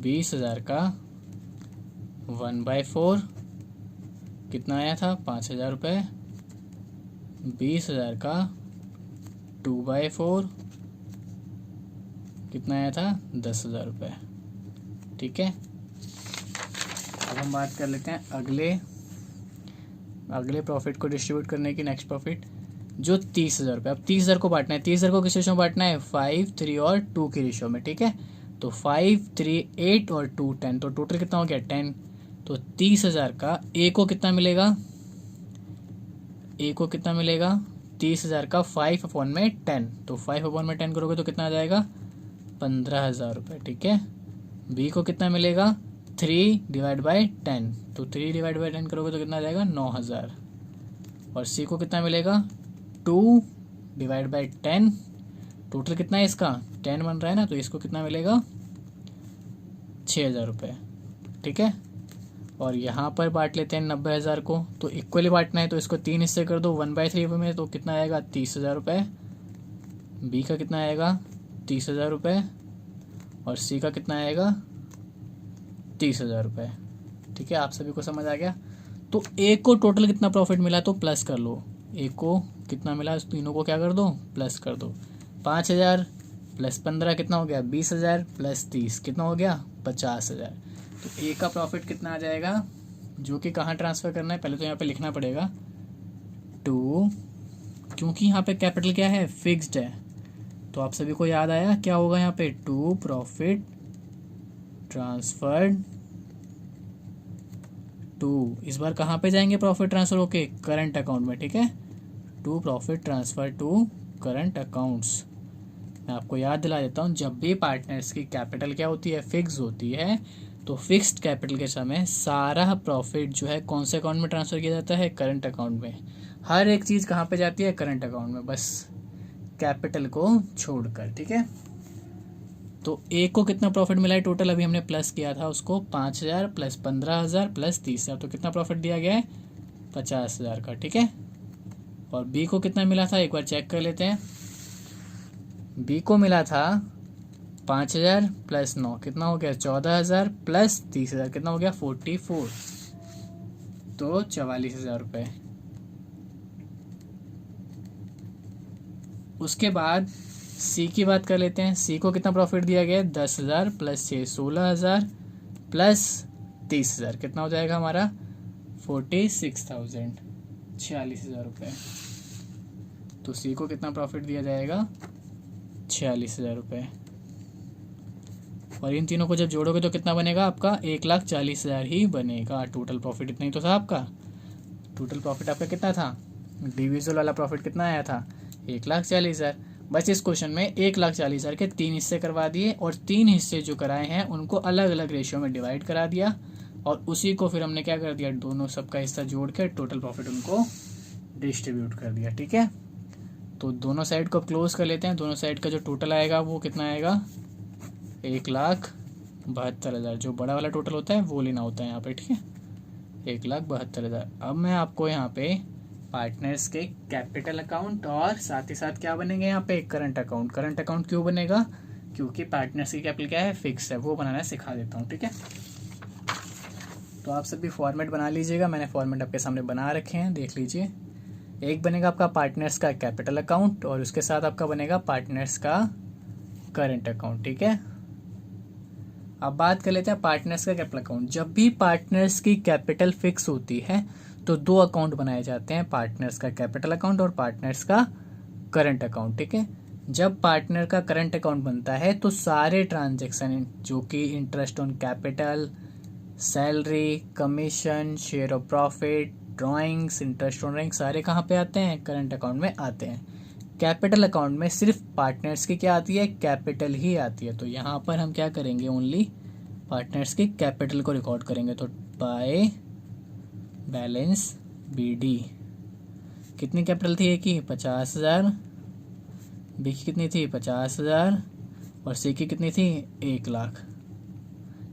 20,000 का 1/4 कितना आया था 5,000 रुपये, 20,000 का 2/4 कितना आया था 10,000 रुपये, ठीक है। अब हम बात कर लेते हैं अगले प्रॉफिट को डिस्ट्रीब्यूट करने की, नेक्स्ट प्रॉफिट जो 30,000 रुपये। अब 30,000 को बांटना है, 30,000 को किस रेशियो में बांटना है 5, 3 और 2 की रेशियो में, ठीक है। तो 5, 3, 8 और 2 10, तो टोटल कितना हो गया 10। तो 30,000 का ए को कितना मिलेगा, ए को कितना मिलेगा 30,000 का 5/10, तो 5/10 करोगे तो कितना आ जाएगा 15,000 रुपये, ठीक है। बी को कितना मिलेगा 3 डिवाइड बाई 10, तो 3 डिवाइड बाई 10 करोगे तो कितना आ जाएगा 9,000। और सी को कितना मिलेगा 2 डिवाइड बाई 10, टोटल कितना है इसका 10 बन रहा है ना, तो इसको कितना मिलेगा 6,000 रुपये, ठीक है। और यहाँ पर बांट लेते हैं 90,000 को, तो इक्वली बांटना है तो इसको 3 हिस्से कर दो 1/3 में, तो कितना आएगा 30,000 रुपये। बी का कितना आएगा 30,000 रुपये और सी का कितना आएगा 30,000 रुपये, ठीक है। आप सभी को समझ आ गया। तो ए को टोटल कितना प्रॉफिट मिला तो प्लस कर लो, ए को कितना मिला तीनों को क्या कर दो प्लस कर दो। 5,000 प्लस 15 कितना हो गया 20,000 प्लस 30 कितना हो गया 50,000। तो ए का प्रॉफिट कितना आ जाएगा, जो कि कहाँ ट्रांसफ़र करना है, पहले तो यहाँ पे लिखना पड़ेगा टू, क्योंकि यहाँ पे कैपिटल क्या है फिक्स्ड है, तो आप सभी को याद आया क्या होगा यहाँ पे, टू प्रॉफिट ट्रांसफर्ड टू, इस बार कहाँ पे जाएंगे प्रॉफिट ट्रांसफर होके, करंट अकाउंट में, ठीक है, to profit transfer to current accounts. मैं आपको याद दिला देता हूँ, जब भी पार्टनर्स की कैपिटल क्या होती है फिक्स होती है, तो फिक्स्ड कैपिटल के समय सारा प्रॉफिट जो है कौन से अकाउंट में ट्रांसफर किया जाता है, करंट अकाउंट में। हर एक चीज़ कहाँ पे जाती है, करंट अकाउंट में, बस कैपिटल को छोड़कर, ठीक है। तो ए को कितना प्रॉफिट मिला है टोटल, अभी हमने प्लस किया था उसको 5,000 प्लस 15,000 प्लस 30,000, तो कितना प्रॉफिट दिया गया है 50,000 का, ठीक है। और बी को कितना मिला था एक बार चेक कर लेते हैं। बी को मिला था 5,000 प्लस 9 कितना हो गया 14,000 प्लस 30,000 कितना हो गया 44, तो 44,000 रुपये। उसके बाद सी की बात कर लेते हैं। सी को कितना प्रॉफिट दिया गया है 10,000 प्लस 6 16,000 प्लस 30,000 कितना हो जाएगा हमारा 46,000 46,000 रुपये। तो सी को कितना प्रॉफिट दिया जाएगा 46,000 रुपये। और इन तीनों को जब जोड़ोगे तो कितना बनेगा आपका 1,40,000 ही बनेगा। टोटल प्रॉफिट इतना ही तो था आपका। टोटल प्रॉफिट आपका कितना था, डिविजल वाला प्रॉफिट कितना आया था 1,40,000। बस इस क्वेश्चन में 1,40,000 के 3 हिस्से करवा दिए और 3 हिस्से जो कराए हैं उनको अलग अलग रेशियो में डिवाइड करा दिया और उसी को फिर हमने क्या कर दिया, दोनों सबका हिस्सा जोड़ के टोटल प्रॉफिट उनको डिस्ट्रीब्यूट कर दिया, ठीक है। तो दोनों साइड को क्लोज कर लेते हैं। दोनों साइड का जो टोटल आएगा वो कितना आएगा 1,72,000। जो बड़ा वाला टोटल होता है वो लेना होता है यहाँ पे, ठीक है 1,72,000। अब मैं आपको यहाँ पे पार्टनर्स के कैपिटल अकाउंट और साथ ही साथ क्या बनेंगे यहाँ पे करंट अकाउंट। करंट अकाउंट क्यों बनेगा, क्योंकि पार्टनर्स की कैपिटल क्या है फिक्स है, वो बनाना सिखा देता हूँ, ठीक है। तो आप सभी फॉर्मेट बना लीजिएगा, मैंने फॉर्मेट आपके सामने बना रखे हैं, देख लीजिए। एक बनेगा आपका पार्टनर्स का कैपिटल अकाउंट और उसके साथ आपका बनेगा पार्टनर्स का करंट अकाउंट, ठीक है। अब बात कर लेते हैं पार्टनर्स का कैपिटल अकाउंट। जब भी पार्टनर्स की कैपिटल फिक्स होती है तो 2 अकाउंट बनाए जाते हैं, पार्टनर्स का कैपिटल अकाउंट और पार्टनर्स का करंट अकाउंट, ठीक है। जब पार्टनर का करंट अकाउंट बनता है तो सारे ट्रांजैक्शन जो कि interest on capital, salary, commission, share of profit, drawings, interest on drawing, सारे कहाँ पे आते हैं करंट अकाउंट में आते हैं। कैपिटल अकाउंट में सिर्फ पार्टनर्स की क्या आती है कैपिटल ही आती है। तो यहाँ पर हम क्या करेंगे ओनली पार्टनर्स की कैपिटल को रिकॉर्ड करेंगे। तो बाय बैलेंस BD कितनी कैपिटल थी ए की 50,000, बी की कितनी थी 50,000 और सी की कितनी थी 1,00,000,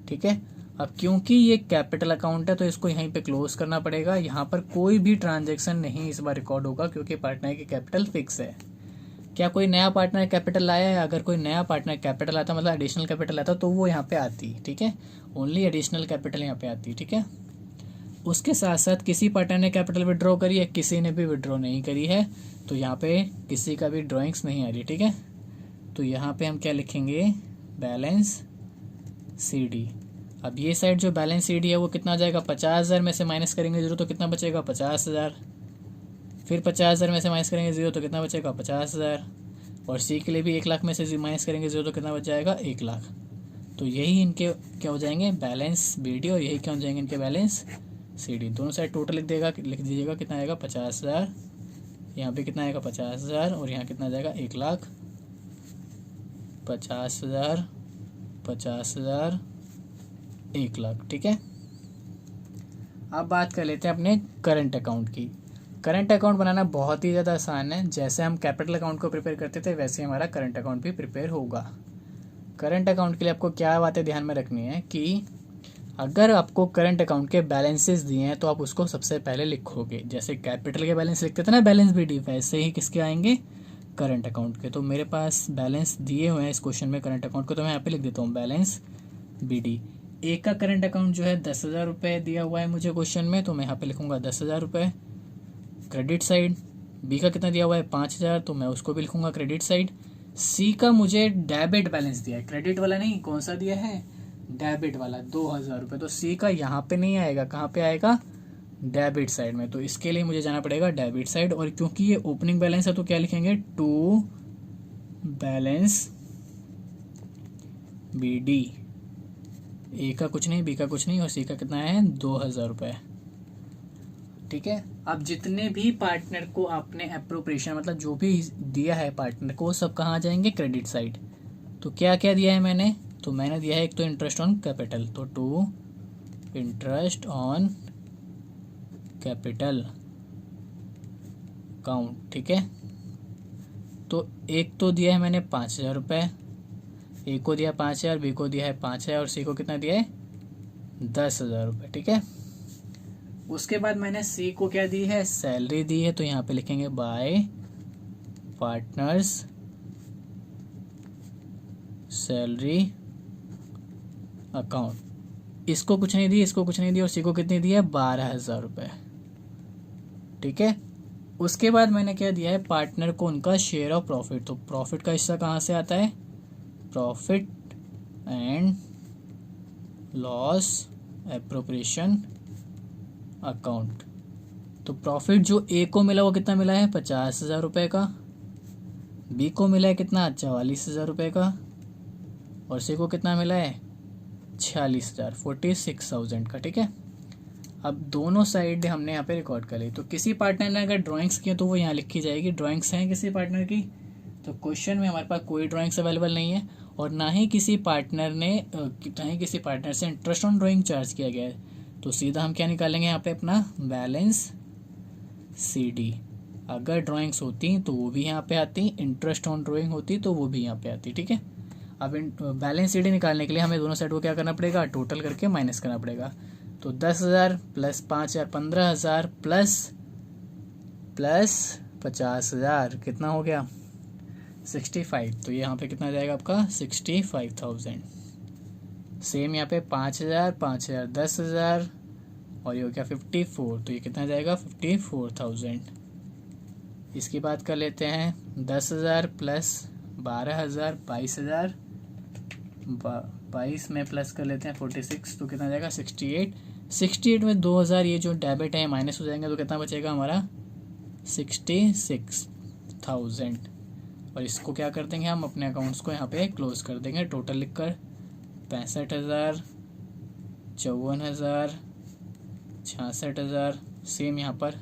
ठीक है। अब क्योंकि ये कैपिटल अकाउंट है तो इसको यहीं पे क्लोज करना पड़ेगा। यहाँ पर कोई भी ट्रांजैक्शन नहीं इस बार रिकॉर्ड होगा क्योंकि पार्टनर की कैपिटल फिक्स है। क्या कोई नया पार्टनर कैपिटल लाया है, अगर कोई नया पार्टनर कैपिटल आता मतलब एडिशनल कैपिटल आता तो वो यहाँ पे आती, ठीक है। ओनली एडिशनल कैपिटल यहाँ पे आती, ठीक है। उसके साथ साथ किसी पार्टनर ने कैपिटल विड्रॉ करी है, किसी ने भी विड्रॉ नहीं करी है, तो यहाँ पे किसी का भी ड्राइंग्स नहीं आ रही, ठीक है। तो यहाँ पे हम क्या लिखेंगे बैलेंस CD। अब ये साइड जो बैलेंस CD है वो कितना आ जाएगा 50,000 में से माइनस करेंगे 0 तो कितना बचेगा 50,000, फिर 50,000 में से माइनस करेंगे 0 तो कितना बचेगा 50,000 और सी के लिए भी 1,00,000 में से माइनस करेंगे 0 तो कितना बच जाएगा 1,00,000। तो यही इनके क्या हो जाएंगे बैलेंस BD और यही क्या हो जाएंगे इनके बैलेंस CD। दोनों साइड टोटल लिख दीजिएगा कितना आएगा 50,000, यहाँ पे कितना आएगा 50,000 और यहाँ कितना आ जाएगा 1,00,000, 50,000 50,000 1,00,000, ठीक है। अब बात कर लेते हैं अपने करंट अकाउंट की। करंट अकाउंट बनाना बहुत ही ज़्यादा आसान है। जैसे हम कैपिटल अकाउंट को प्रिपेयर करते थे वैसे ही हमारा करंट अकाउंट भी प्रिपेयर होगा। करंट अकाउंट के लिए आपको क्या बातें ध्यान में रखनी है कि अगर आपको करंट अकाउंट के बैलेंसेस दिए हैं तो आप उसको सबसे पहले लिखोगे। जैसे कैपिटल के बैलेंस लिखते थे ना बैलेंस BD, वैसे ही किसके आएंगे करंट अकाउंट के। तो मेरे पास बैलेंस दिए हुए हैं इस क्वेश्चन में करंट अकाउंट को, तो मैं यहाँ पे लिख देता हूँ बैलेंस BD। ए का करंट अकाउंट जो है 10,000 रुपये दिया हुआ है मुझे क्वेश्चन में, तो मैं यहाँ पे लिखूंगा 10,000 रुपये क्रेडिट साइड। बी का कितना दिया हुआ है 5,000, तो मैं उसको भी लिखूंगा क्रेडिट साइड। सी का मुझे डेबिट बैलेंस दिया है, क्रेडिट वाला नहीं, कौन सा दिया है, डेबिट वाला 2000 रुपये। तो सी का यहाँ पे नहीं आएगा, कहाँ पे आएगा, डेबिट साइड में। तो इसके लिए मुझे जाना पड़ेगा डेबिट साइड, और क्योंकि ये ओपनिंग बैलेंस है तो क्या लिखेंगे, टू बैलेंस बी डी। ए का कुछ नहीं, बी का कुछ नहीं, और सी का कितना है, 2000 रुपये। ठीक है, अब जितने भी पार्टनर को आपने अप्रोप्रिएशन मतलब जो भी दिया है पार्टनर को, सब कहाँ आ जाएंगे, क्रेडिट साइड। तो क्या क्या दिया है मैंने, तो मैंने दिया है एक तो इंटरेस्ट ऑन कैपिटल, तो to interest on capital account. ठीक है, तो एक तो दिया है मैंने 5000 रुपये, ए को दिया 5000, बी को दिया है 5000, और सी को कितना दिया है, 10,000 रुपये। ठीक है, उसके बाद मैंने सी को क्या दी है, सैलरी दी है, तो यहाँ पे लिखेंगे बाय पार्टनर्स सैलरी अकाउंट। इसको कुछ नहीं दी, इसको कुछ नहीं दी, और सी को कितनी दी है, 12,000 रुपये। ठीक है, उसके बाद मैंने क्या दिया है, पार्टनर को उनका शेयर ऑफ प्रॉफिट। तो प्रॉफिट का हिस्सा कहाँ से आता है, profit and loss appropriation account. तो प्रॉफिट जो ए को मिला वो कितना मिला है, 50,000 रुपये का, बी को मिला है कितना, 44,000 रुपये का, और सी को कितना मिला है, 46,000, 46,000 का। ठीक है, अब दोनों साइड हमने यहाँ पे रिकॉर्ड कर ली। तो किसी पार्टनर ने अगर ड्राइंग्स की तो वो यहाँ लिखी जाएगी, ड्राइंग्स हैं किसी पार्टनर की। तो क्वेश्चन में हमारे पास कोई ड्राइंग्स अवेलेबल नहीं है, और ना ही किसी पार्टनर से इंटरेस्ट ऑन ड्राइंग चार्ज किया गया है। तो सीधा हम क्या निकालेंगे यहाँ पे, अपना बैलेंस सी डी। अगर ड्राइंग्स होती तो वो भी यहाँ पे आती, इंटरेस्ट ऑन ड्राइंग होती तो वो भी यहाँ पे आती। ठीक है, अब बैलेंस सी डी निकालने के लिए हमें दोनों साइड को क्या करना पड़ेगा, टोटल करके माइनस करना पड़ेगा। तो 10,000 प्लस 5,000 15,000 प्लस 50,000 कितना हो गया, 65। तो ये यहाँ पे कितना जाएगा आपका, 65,000। सेम यहाँ पे 5,000 5,000 10,000, और ये हो गया 54। तो ये कितना जाएगा, 54,000। इसकी बात कर लेते हैं, 10,000 प्लस 12,000 22,000, 22 में प्लस कर लेते हैं 46, तो कितना जाएगा, 68। 68 में 2,000 ये जो डेबिट है माइनस हो जाएंगे, तो कितना बचेगा हमारा, 66,000। और इसको क्या कर देंगे हम, अपने अकाउंट्स को यहाँ पे क्लोज कर देंगे, टोटल लिखकर 65,000 54,000 66,000। सेम यहाँ पर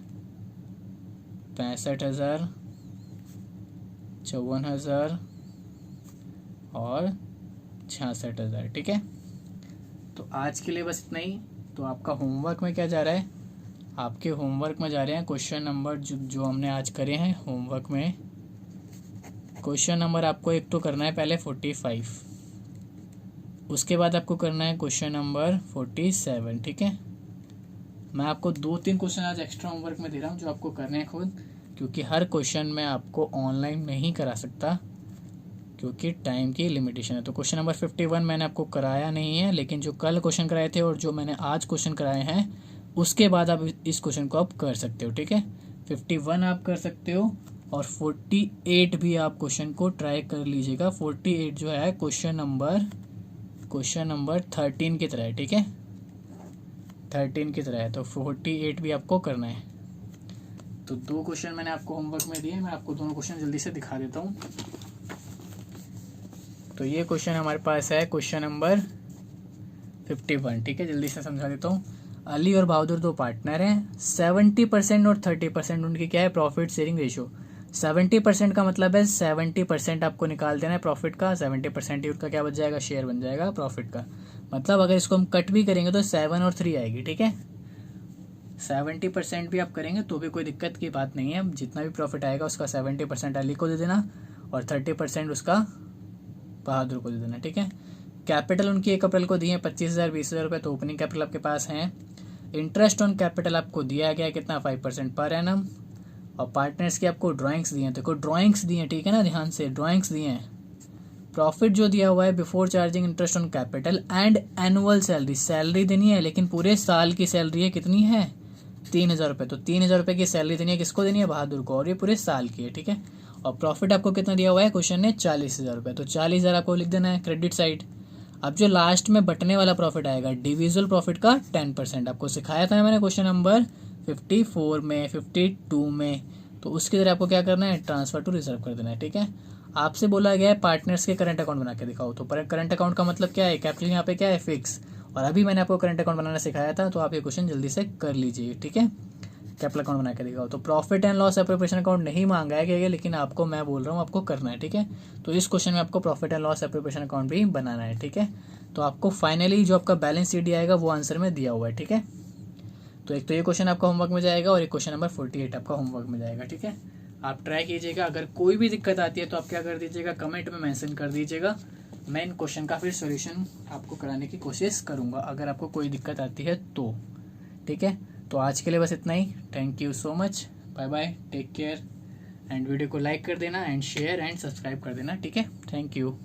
65,000 54,000 और 66,000। ठीक है, तो आज के लिए बस इतना ही। तो आपका होमवर्क में क्या जा रहा है, आपके होमवर्क में जा रहे हैं क्वेश्चन नंबर जो हमने आज करे हैं होमवर्क में। क्वेश्चन नंबर आपको एक तो करना है पहले 45, उसके बाद आपको करना है क्वेश्चन नंबर 47। ठीक है, मैं आपको 2-3 क्वेश्चन आज एक्स्ट्रा होमवर्क में दे रहा हूँ जो आपको करने हैं खुद, क्योंकि हर क्वेश्चन मैं आपको ऑनलाइन नहीं करा सकता क्योंकि टाइम की लिमिटेशन है। तो क्वेश्चन नंबर 51 मैंने आपको कराया नहीं है, लेकिन जो कल क्वेश्चन कराए थे और जो मैंने आज क्वेश्चन कराए हैं उसके बाद आप इस क्वेश्चन को आप कर सकते हो। ठीक है, 51 आप कर सकते हो, और 48 भी आप क्वेश्चन को ट्राई कर लीजिएगा। 48 जो है क्वेश्चन नंबर 13 की तरह है। ठीक है, 13 की तरह है, तो 48 भी आपको करना है। तो 2 क्वेश्चन मैंने आपको होमवर्क में दिए, मैं आपको दोनों क्वेश्चन जल्दी से दिखा देता हूँ। तो ये क्वेश्चन हमारे पास है क्वेश्चन नंबर 51। ठीक है, जल्दी से समझा देता हूँ। अली और बहादुर 2 पार्टनर हैं, 70% और 30% उनकी क्या है, प्रॉफिट शेयरिंग रेशियो। 70% का मतलब है 70% आपको निकाल देना है प्रॉफिट का, 70% ही उनका क्या बच जाएगा, शेयर बन जाएगा प्रॉफिट का। मतलब अगर इसको हम कट भी करेंगे तो 7 और 3 आएगी। ठीक है, 70% भी आप करेंगे तो भी कोई दिक्कत की बात नहीं है। जितना भी प्रॉफिट आएगा उसका 70% अली को दे देना और 30% उसका बहादुर को दे देना। ठीक है, कैपिटल उनकी 1 अप्रैल को दी है 25,000 20,000 रुपये, तो ओपनिंग कैपिटल आपके पास है। इंटरेस्ट ऑन कैपिटल आपको दिया गया कितना, 5% पर एनम। और पार्टनर्स की आपको ड्राइंग्स दी हैं, देखो ड्राइंग्स दी हैं, ठीक है ना, ध्यान से ड्राइंग्स दी हैं। प्रॉफिट जो दिया हुआ है before charging interest on capital and annual salary, salary देनी है लेकिन पूरे साल की सैलरी है, कितनी है, 3,000 रुपये। तो 3,000 रुपये की सैलरी देनी है, किसको देनी है, बहादुर को, और ये पूरे साल की है। ठीक है, और प्रॉफिट आपको कितना दिया हुआ है क्वेश्चन ने 40,000 रुपये, तो 40,000 आपको लिख देना है क्रेडिट साइड। अब जो लास्ट में बटने वाला प्रॉफिट आएगा डिविजिबल प्रॉफिट का 10%, आपको सिखाया था मैंने क्वेश्चन नंबर 54 में 52 में, तो उसकी तरह आपको क्या करना है ट्रांसफर टू रिजर्व कर देना है। ठीक है, आपसे बोला गया है पार्टनर्स के करंट अकाउंट बना के दिखाओ, तो करंट अकाउंट का मतलब क्या है, कैपिटल यहाँ पे क्या है फिक्स, और अभी मैंने आपको करंट अकाउंट बनाना सिखाया था, तो आप ये क्वेश्चन जल्दी से कर लीजिए। ठीक है, कैपिटल अकाउंट बना के दिखाओ। तो profit and loss appropriation account नहीं मांगा है गया, लेकिन आपको मैं बोल रहा हूँ आपको करना है। ठीक है, तो इस क्वेश्चन में आपको profit and loss appropriation account भी बनाना है। ठीक है, तो आपको फाइनली जो आपका बैलेंस शीट आएगा वो आंसर में दिया हुआ है। ठीक है, तो एक तो ये क्वेश्चन आपका होमवर्क में जाएगा और एक क्वेश्चन नंबर 48 आपका होमवर्क में जाएगा। ठीक है, आप ट्राई कीजिएगा, अगर कोई भी दिक्कत आती है तो आप क्या कर दीजिएगा कमेंट में मेंशन कर दीजिएगा, मैं इन क्वेश्चन का फिर सॉल्यूशन आपको कराने की कोशिश करूंगा अगर आपको कोई दिक्कत आती है तो। ठीक है, तो आज के लिए बस इतना ही। Thank you so much, bye bye, take care, and video को लाइक कर देना एंड शेयर एंड सब्सक्राइब कर देना। ठीक है, थैंक यू।